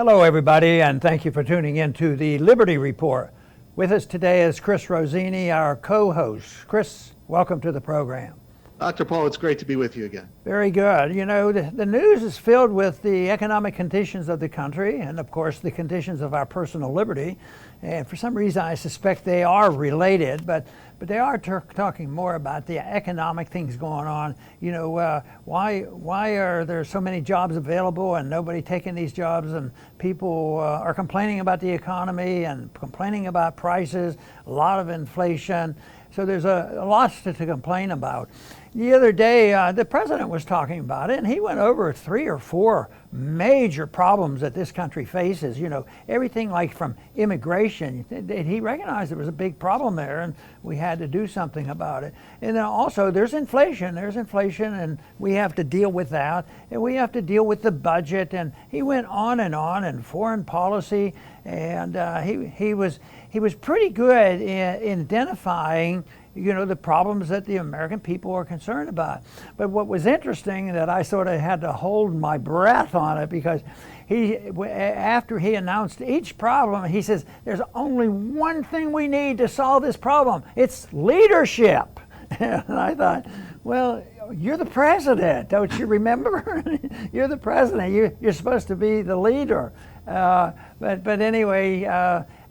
Hello, everybody, and thank you for tuning in to the Liberty Report. With us today is Chris Rossini, our co-host. Chris, welcome to the program. Dr. Paul, it's great to be with you again. Very good. You know, the news is filled with the economic conditions of the country and, of course, the conditions of our personal liberty. And for some reason, I suspect they are related, but they are talking more about the economic things going on. You know, why are there so many jobs available and nobody taking these jobs? And people are complaining about the economy and complaining about prices, a lot of inflation. So there's a lot to complain about. The other day, the president was talking about it, and he went over 3 or 4 major problems that this country faces. You know, everything like from immigration. He recognized there was a big problem there, and we had to do something about it. And then also, there's inflation. And we have to deal with that. And we have to deal with the budget. And he went on and foreign policy, and he was pretty good in identifying, you know, the problems that the American people are concerned about. But what was interesting that I sort of had to hold my breath on it, because after he announced each problem, he says, there's only one thing we need to solve this problem. It's leadership. And I thought, well, you're the president, don't you remember? You're the president. You're supposed to be the leader. But anyway,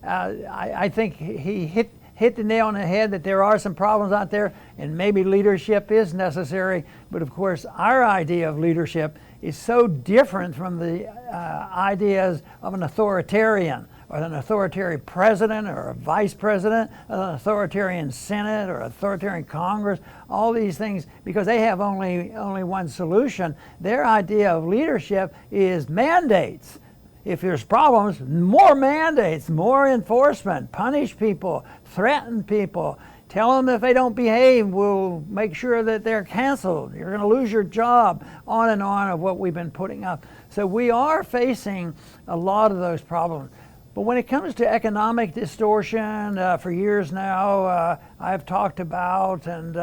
I think he hit the nail on the head that there are some problems out there, and maybe leadership is necessary. But of course, our idea of leadership is so different from the ideas of an authoritarian, or an authoritarian president, or a vice president, an authoritarian Senate, or authoritarian Congress. All these things, because they have only one solution. Their idea of leadership is mandates. If there's problems, more mandates, more enforcement, punish people, threaten people, tell them if they don't behave, we'll make sure that they're canceled. You're going to lose your job, on and on of what we've been putting up. So we are facing a lot of those problems. But when it comes to economic distortion, for years now, I've talked about and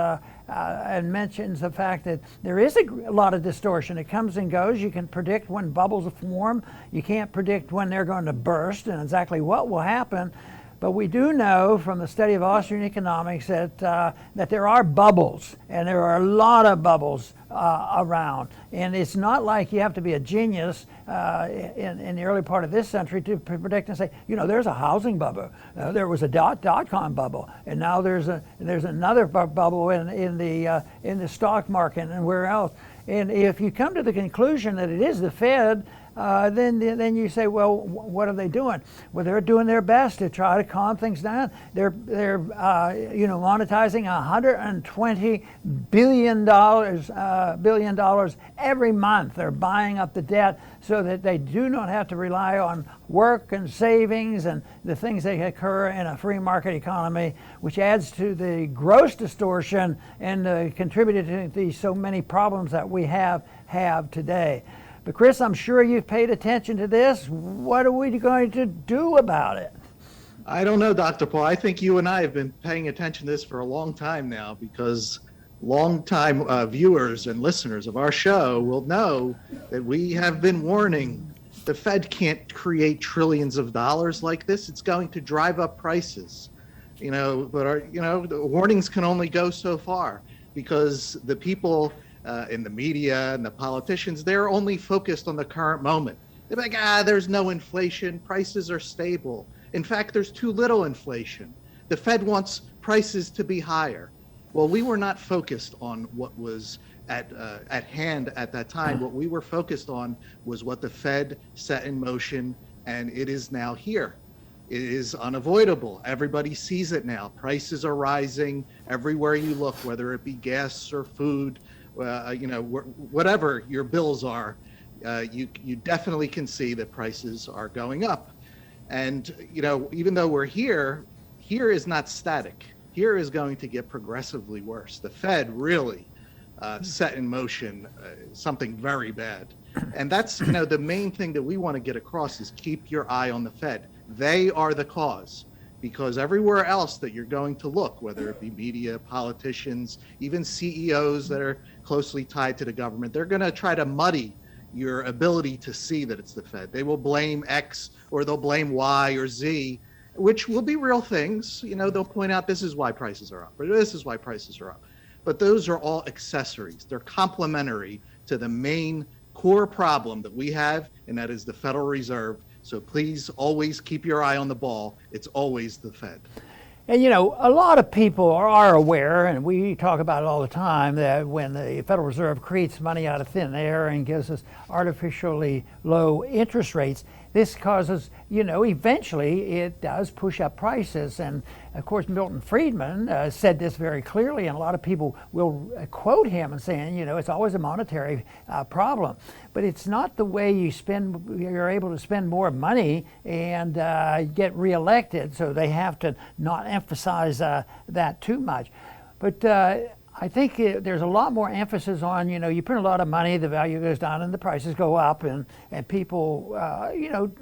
mentions the fact that there is a lot of distortion. It comes and goes. You can predict when bubbles form. You can't predict when they're going to burst and exactly what will happen. But we do know from the study of Austrian economics that there are bubbles, and there are a lot of bubbles around. And it's not like you have to be a genius in the early part of this century to predict and say, you know, there's a housing bubble. There was a dot-com bubble, and now there's another bubble in the stock market and where else. And if you come to the conclusion that it is the Fed, then you say, well, what are they doing? Well, they're doing their best to try to calm things down. They're monetizing $120 billion every month. They're buying up the debt so that they do not have to rely on work and savings and the things that occur in a free market economy, which adds to the gross distortion and contributed to so many problems that we have today. But Chris, I'm sure you've paid attention to this. What are we going to do about it? I don't know, Dr. Paul. I think you and I have been paying attention to this for a long time now, because long-time viewers and listeners of our show will know that we have been warning the Fed can't create trillions of dollars like this. It's going to drive up prices. You know, but the warnings can only go so far, because the people in the media and the politicians, they're only focused on the current moment. They're like, there's no inflation, prices are stable. In fact, there's too little inflation. The Fed wants prices to be higher. Well, we were not focused on what was at hand at that time. What we were focused on was what the Fed set in motion, and it is now here. It is unavoidable. Everybody sees it now. Prices are rising everywhere you look, whether it be gas or food, whatever your bills are, you definitely can see that prices are going up. And, you know, even though we're here is not static. Here is going to get progressively worse. The Fed really set in motion something very bad. And that's, the main thing that we want to get across is keep your eye on the Fed. They are the cause. Because everywhere else that you're going to look, whether it be media, politicians, even CEOs that are closely tied to the government, they're going to try to muddy your ability to see that it's the Fed. They will blame X or they'll blame Y or Z, which will be real things. They'll point out this is why prices are up, or this is why prices are up. But those are all accessories. They're complementary to the main core problem that we have, and that is the Federal Reserve. So please always keep your eye on the ball. It's always the Fed. And a lot of people are aware, and we talk about it all the time, that when the Federal Reserve creates money out of thin air and gives us artificially low interest rates, this causes, eventually it does push up prices. And of course, Milton Friedman said this very clearly, and a lot of people will quote him and saying, it's always a monetary problem. But it's not the way you're able to spend more money and get reelected, so they have to not emphasize that too much. But I think there's a lot more emphasis on, you print a lot of money, the value goes down and the prices go up, and people,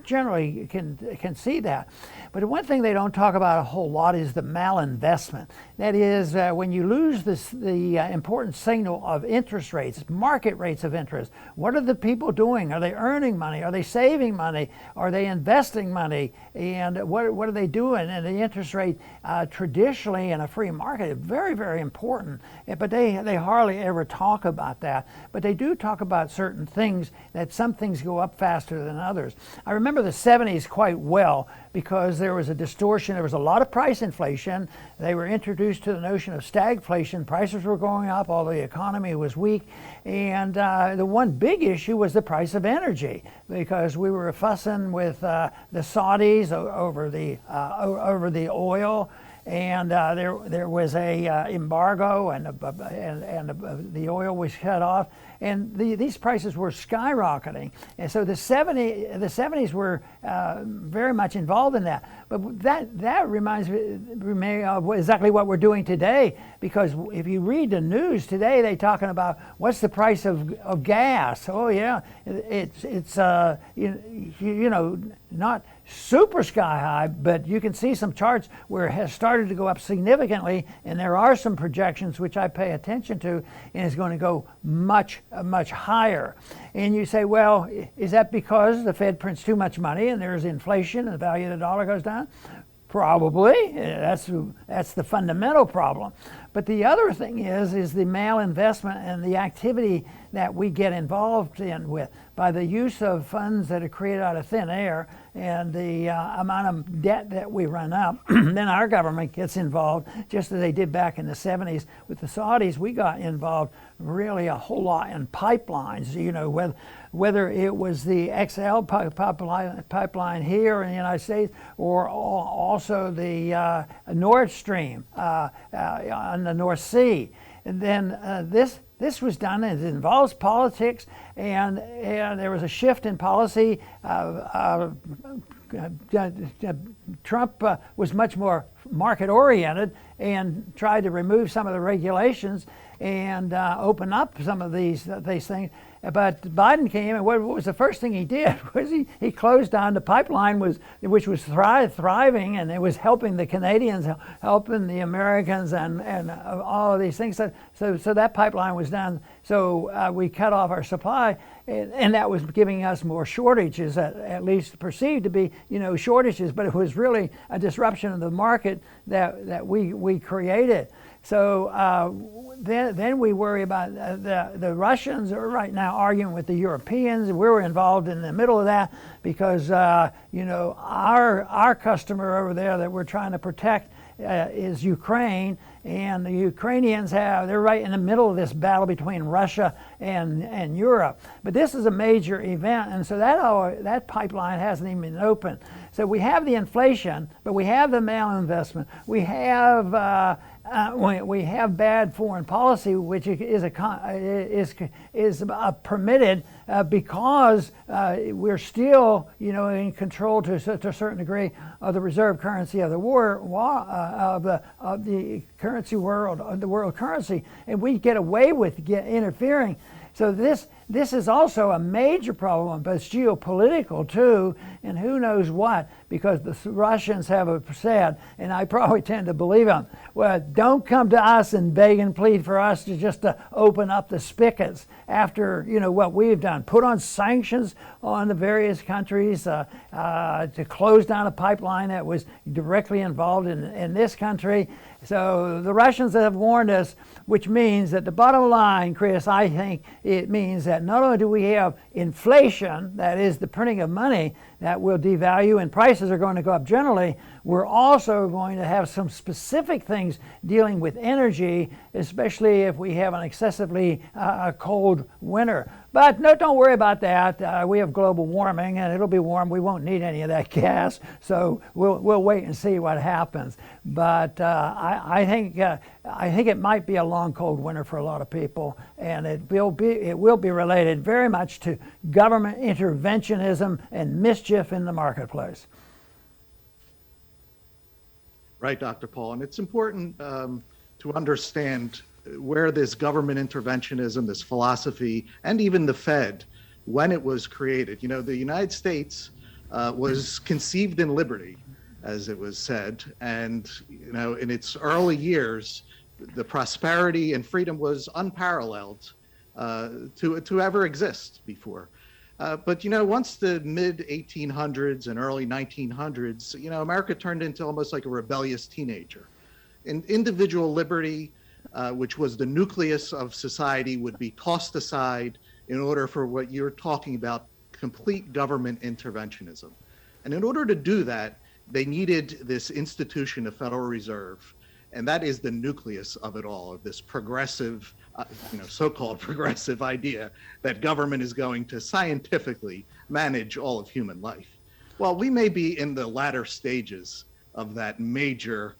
generally can see that. But one thing they don't talk about a whole lot is the malinvestment. That is, when you lose the important signal of interest rates, market rates of interest, what are the people doing? Are they earning money? Are they saving money? Are they investing money? And what are they doing? And the interest rate, traditionally in a free market, is very, very important. But they hardly ever talk about that. But they do talk about certain things, that some things go up faster than others. I remember the 70s quite well because there was a distortion. There was a lot of price inflation. They were introduced to the notion of stagflation. Prices were going up, although the economy was weak. And the one big issue was the price of energy, because we were fussing with the Saudis over the oil. And there was a embargo, and the oil was cut off, and these prices were skyrocketing. And so the 70s were very much involved in that. But that reminds me of exactly what we're doing today, because if you read the news today, they're talking about what's the price of gas. Oh yeah, it's not super sky high, but you can see some charts where it has started to go up significantly, and there are some projections which I pay attention to, and it's going to go much higher. And you say, well, is that because the Fed prints too much money and there's inflation and the value of the dollar goes down? Probably. That's the fundamental problem. But the other thing is the malinvestment and the activity that we get involved in with by the use of funds that are created out of thin air and the amount of debt that we run up. Then our government gets involved, just as they did back in the 70s with the Saudis. We got involved really a whole lot in pipelines, whether it was the XL pipeline here in the United States, or also the Nord Stream on the North Sea. And then this was done, and it involves politics, and there was a shift in policy. Trump was much more market-oriented and tried to remove some of the regulations and open up some of these things. But Biden came, and what was the first thing he did? Was he closed down the pipeline, which was thriving, and it was helping the Canadians, helping the Americans, and all of these things. So that pipeline was down. So we cut off our supply, and that was giving us more shortages, at least perceived to be, shortages. But it was really a disruption of the market that we created. So then we worry about the Russians are right now arguing with the Europeans. We're involved in the middle of that because our customer over there that we're trying to protect is Ukraine, and the Ukrainians they're right in the middle of this battle between Russia and Europe. But this is a major event, and so that pipeline hasn't even been open. So we have the inflation, but we have the malinvestment. We have bad foreign policy, which is permitted because we're still, in control to a certain degree of the reserve currency of the of the currency world, of the world currency, and we get away with interfering. So this this is also a major problem, but it's geopolitical too, and who knows what, because the Russians have said, and I probably tend to believe them, well, don't come to us and beg and plead for us to just open up the spigots after what we've done. Put on sanctions on the various countries to close down a pipeline that was directly involved in this country. So the Russians have warned us, which means that the bottom line, Chris, I think it means that not only do we have inflation, that is the printing of money, that will devalue and prices are going to go up generally, we're also going to have some specific things dealing with energy, especially if we have an excessively cold winter. But no, don't worry about that. We have global warming, and it'll be warm. We won't need any of that gas, so we'll wait and see what happens. But I think it might be a long, cold winter for a lot of people, and it will be related very much to government interventionism and mischief in the marketplace. Right, Dr. Paul, and it's important to understand where this government interventionism, this philosophy, and even the Fed, when it was created. The United States was conceived in liberty, as it was said, and in its early years, the prosperity and freedom was unparalleled to ever exist before. But once the mid 1800s and early 1900s, America turned into almost like a rebellious teenager. And individual liberty, which was the nucleus of society, would be tossed aside in order for what you're talking about, complete government interventionism. And in order to do that, they needed this institution, the Federal Reserve. And that is the nucleus of it all, of this progressive, so-called progressive idea that government is going to scientifically manage all of human life. Well, we may be in the latter stages of that major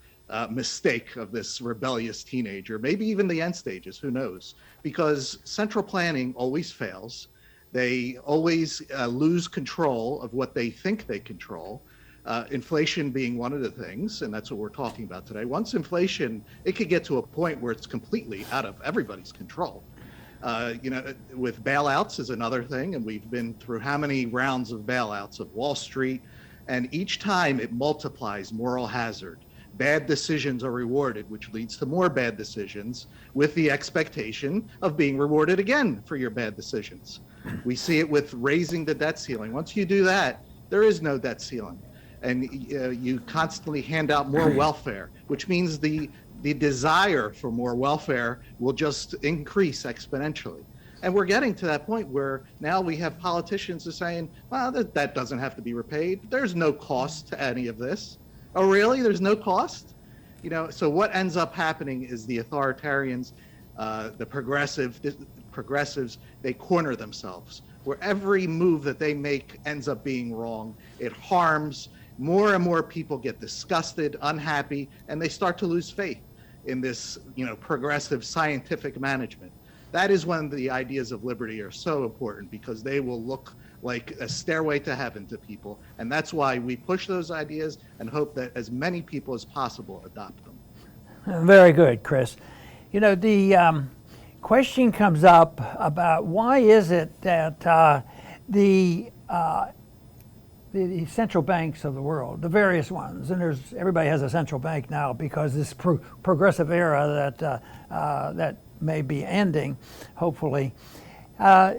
mistake of this rebellious teenager, maybe even the end stages, who knows? Because central planning always fails. They always lose control of what they think they control. Inflation being one of the things, and that's what we're talking about today. Once inflation, it could get to a point where it's completely out of everybody's control. With bailouts is another thing, and we've been through how many rounds of bailouts of Wall Street, and each time it multiplies moral hazard. Bad decisions are rewarded, which leads to more bad decisions, with the expectation of being rewarded again for your bad decisions. We see it with raising the debt ceiling. Once you do that, there is no debt ceiling. And you constantly hand out more welfare, which means the desire for more welfare will just increase exponentially. And we're getting to that point where now we have politicians who are saying, well, that doesn't have to be repaid. There's no cost to any of this. Oh, really? There's no cost? So what ends up happening is the authoritarians, the progressives, they corner themselves, where every move that they make ends up being wrong. It harms. More and more people get disgusted, unhappy, and they start to lose faith in this, progressive scientific management. That is when the ideas of liberty are so important, because they will look like a stairway to heaven to people. And that's why we push those ideas and hope that as many people as possible adopt them. Very good, Chris. The question comes up about why is it that the central banks of the world, the various ones, and everybody has a central bank now because this progressive era that may be ending, hopefully, why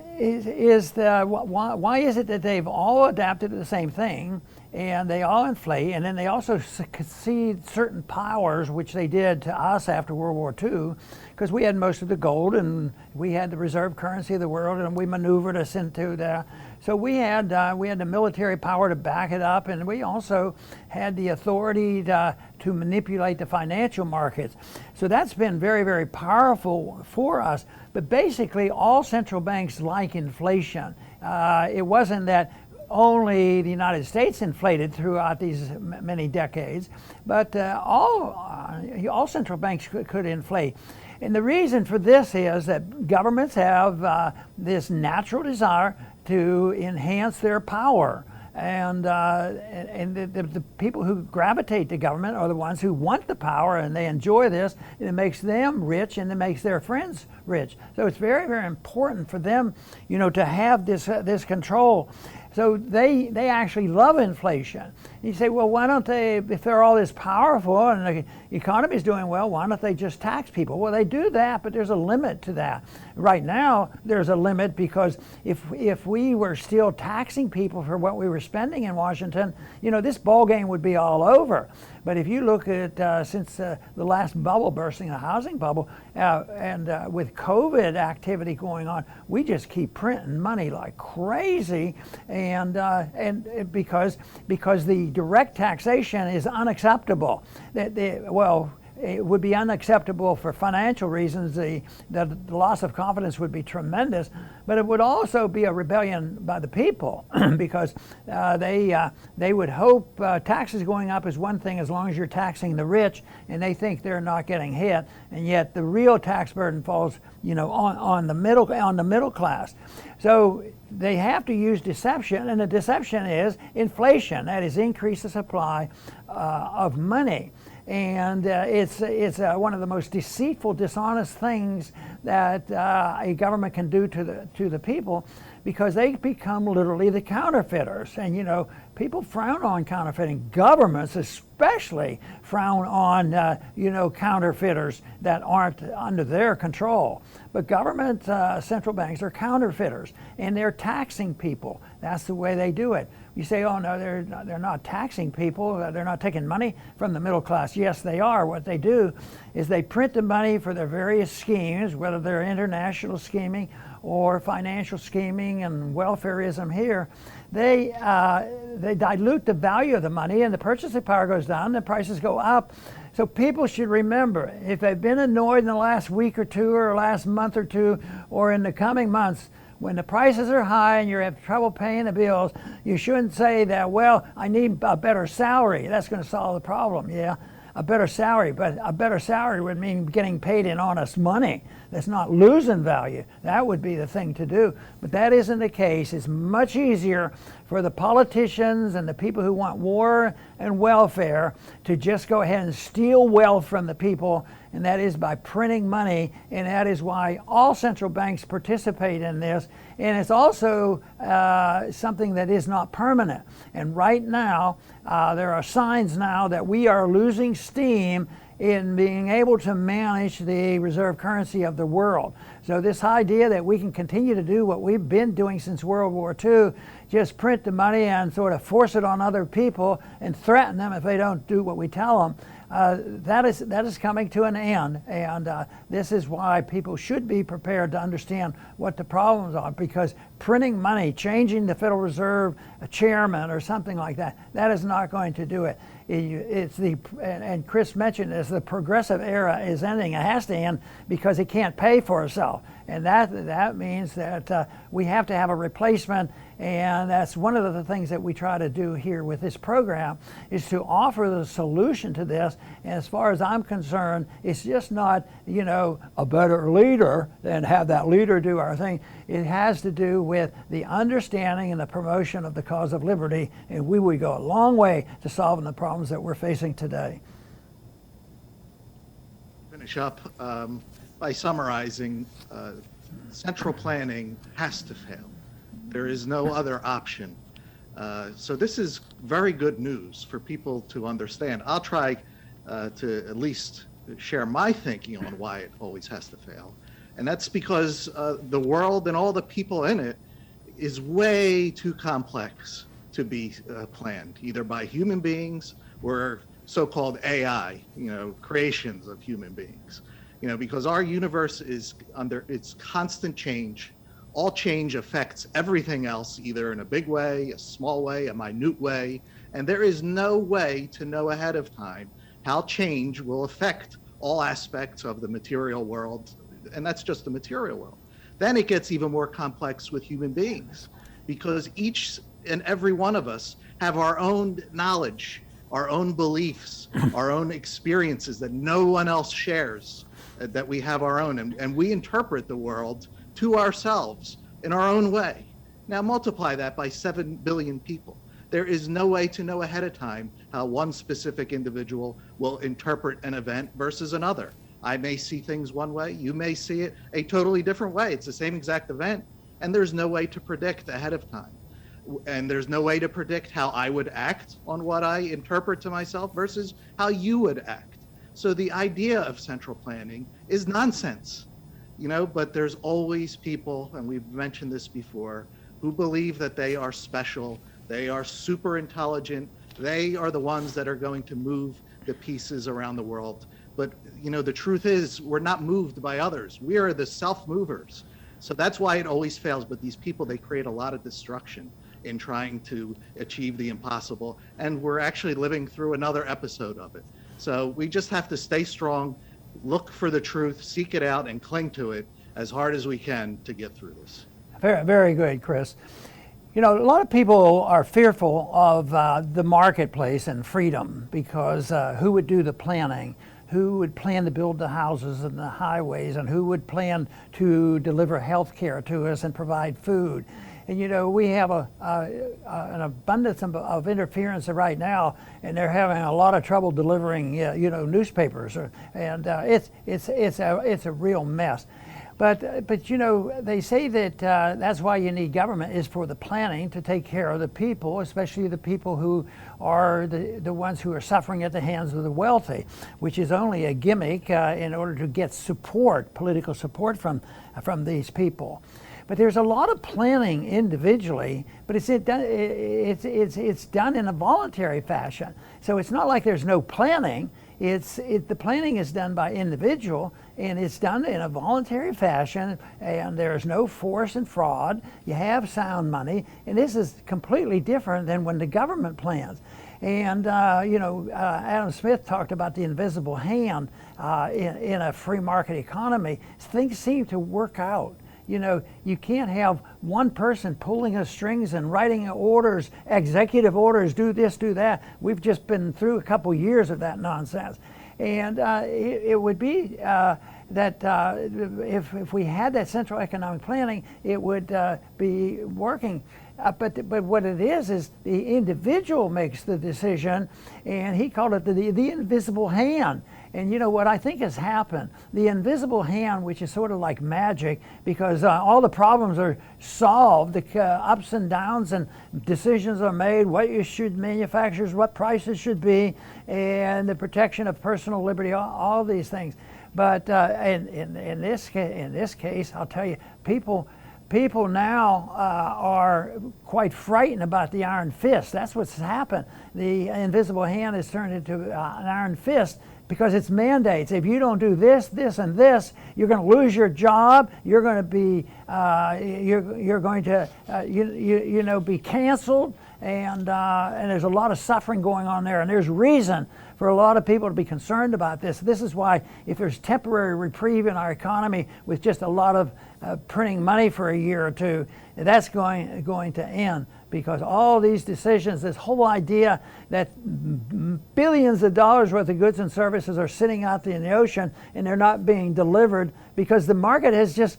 is it that they've all adapted to the same thing, and they all inflate, and then they also concede certain powers, which they did to us after World War II, because we had most of the gold and we had the reserve currency of the world, and we maneuvered us into the. So we had the military power to back it up, and we also had the authority to manipulate the financial markets. So that's been very, very powerful for us. But basically, all central banks like inflation. It wasn't that only the United States inflated throughout these many decades, but all central banks could inflate. And the reason for this is that governments have this natural desire to enhance their power. And the people who gravitate to government are the ones who want the power, and they enjoy this, and it makes them rich and it makes their friends rich. So it's very, very important for them, to have this control. So they actually love inflation. You say, well, why don't they, if they're all this powerful and the economy is doing well, why don't they just tax people? Well, they do that, but there's a limit to that. Right now, there's a limit because if we were still taxing people for what we were spending in Washington, this ball game would be all over. But if you look at since the last bubble bursting, the housing bubble, and with COVID activity going on, we just keep printing money like crazy, and because the direct taxation is unacceptable. It would be unacceptable for financial reasons. The loss of confidence would be tremendous, but it would also be a rebellion by the people because they would hope taxes going up is one thing as long as you're taxing the rich, and they think they're not getting hit, and yet the real tax burden falls on the middle class. So they have to use deception, and the deception is inflation. That is, increase the supply of money. And it's one of the most deceitful, dishonest things that a government can do to the people, because they become literally the counterfeiters. And people frown on counterfeiting. Governments especially frown on counterfeiters that aren't under their control. But government central banks are counterfeiters, and they're taxing people. That's the way they do it. You say, oh no, they're not taxing people. They're not taking money from the middle class. Yes, they are. What they do is they print the money for their various schemes, whether they're international scheming or financial scheming and welfareism here. They dilute the value of the money, and the purchasing power goes down, the prices go up. So people should remember, if they've been annoyed in the last week or two or last month or two or in the coming months, when the prices are high and you have trouble paying the bills, you shouldn't say that, well, I need a better salary. That's going to solve the problem. Yeah, a better salary, but a better salary would mean getting paid in honest money. That's not losing value. That would be the thing to do. But that isn't the case. It's much easier for the politicians and the people who want war and welfare to just go ahead and steal wealth from the people, and that is by printing money, and that is why all central banks participate in this. And it's also something that is not permanent. And right now, there are signs now that we are losing steam in being able to manage the reserve currency of the world. So this idea that we can continue to do what we've been doing since World War II, just print the money and sort of force it on other people and threaten them if they don't do what we tell them, that is coming to an end. And this is why people should be prepared to understand what the problems are, because printing money, changing the Federal Reserve chairman or something like that, that is not going to do it. And Chris mentioned this, the progressive era is ending. It has to end because it can't pay for itself. And that means that we have to have a replacement, and that's one of the things that we try to do here with this program, is to offer the solution to this. And as far as I'm concerned, it's just not, a better leader and have that leader do our thing. It has to do with the understanding and the promotion of the cause of liberty, and we would go a long way to solving the problems that we're facing today. Finish up by summarizing, central planning has to fail. There is no other option. So this is very good news for people to understand. I'll try to at least share my thinking on why it always has to fail. And that's because the world and all the people in it is way too complex to be planned, either by human beings or so-called AI, creations of human beings. Because our universe is under its constant change. All change affects everything else, either in a big way, a small way, a minute way, and there is no way to know ahead of time how change will affect all aspects of the material world, and that's just the material world. Then it gets even more complex with human beings, because each and every one of us have our own knowledge, our own beliefs, our own experiences that no one else shares, that we have our own, and we interpret the world to ourselves in our own way. Now multiply that by 7 billion people. There is no way to know ahead of time how one specific individual will interpret an event versus another. I may see things one way, you may see it a totally different way. It's the same exact event, and there's no way to predict ahead of time. And there's no way to predict how I would act on what I interpret to myself versus how you would act. So the idea of central planning is nonsense, but there's always people, and we've mentioned this before, who believe that they are special, they are super intelligent, they are the ones that are going to move the pieces around the world. But the truth is, we're not moved by others. We are the self-movers. So that's why it always fails. But these people, they create a lot of destruction in trying to achieve the impossible. And we're actually living through another episode of it. So we just have to stay strong, look for the truth, seek it out, and cling to it as hard as we can to get through this. Very, very good, Chris. A lot of people are fearful of the marketplace and freedom because who would do the planning? Who would plan to build the houses and the highways, and who would plan to deliver health care to us and provide food? And we have an abundance of interference right now, and they're having a lot of trouble delivering newspapers, and it's a real mess. But they say that that's why you need government, is for the planning to take care of the people, especially the people who are the ones who are suffering at the hands of the wealthy, which is only a gimmick in order to get support, political support from these people. But there's a lot of planning individually, but it's done in a voluntary fashion. So it's not like there's no planning. The planning is done by individual, and it's done in a voluntary fashion, and there's no force and fraud. You have sound money, and this is completely different than when the government plans. And Adam Smith talked about the invisible hand in a free market economy. Things seem to work out. You can't have one person pulling the strings and writing orders, executive orders, do this, do that. We've just been through a couple years of that nonsense. And it would be that if we had that central economic planning, it would be working. But what it is the individual makes the decision, and he called it the invisible hand. And what I think has happened, the invisible hand, which is sort of like magic, because all the problems are solved, the ups and downs and decisions are made, what you should manufacture, what prices should be, and the protection of personal liberty, all these things. But in this case, I'll tell you, people now are quite frightened about the iron fist. That's what's happened. The invisible hand has turned into an iron fist because it's mandates. If you don't do this, this, and this, you're going to lose your job. You're going to be you're going to be canceled, and there's a lot of suffering going on there. And there's reason for a lot of people to be concerned about this. This is why, if there's temporary reprieve in our economy with just a lot of printing money for a year or two, that's going to end, because all these decisions, this whole idea that billions of dollars worth of goods and services are sitting out in the ocean and they're not being delivered because the market has just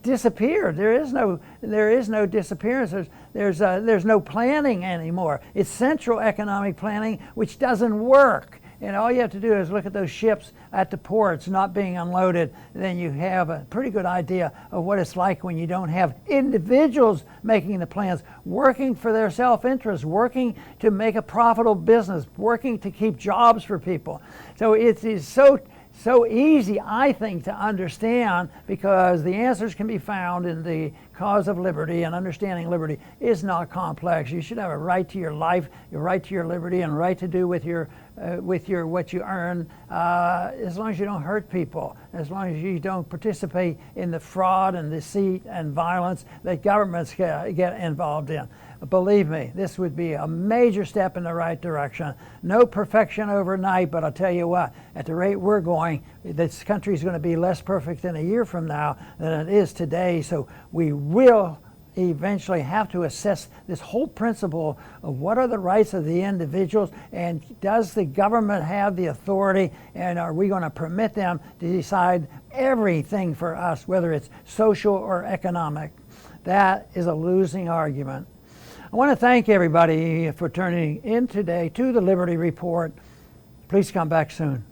disappeared. There is no disappearance. There's no planning anymore. It's central economic planning, which doesn't work. And all you have to do is look at those ships at the ports not being unloaded. Then you have a pretty good idea of what it's like when you don't have individuals making the plans, working for their self-interest, working to make a profitable business, working to keep jobs for people. So it is so easy, I think, to understand, because the answers can be found in the cause of liberty, and understanding liberty is not complex. You should have a right to your life, your right to your liberty, and right to do with your what you earn, as long as you don't hurt people, as long as you don't participate in the fraud and deceit and violence that governments get involved in. Believe me, this would be a major step in the right direction. No perfection overnight, but I'll tell you what, at the rate we're going, this country is going to be less perfect in a year from now than it is today. So we will eventually have to assess this whole principle of what are the rights of the individuals, and does the government have the authority, and are we going to permit them to decide everything for us, whether it's social or economic? That is a losing argument. I want to thank everybody for turning in today to the Liberty Report. Please come back soon.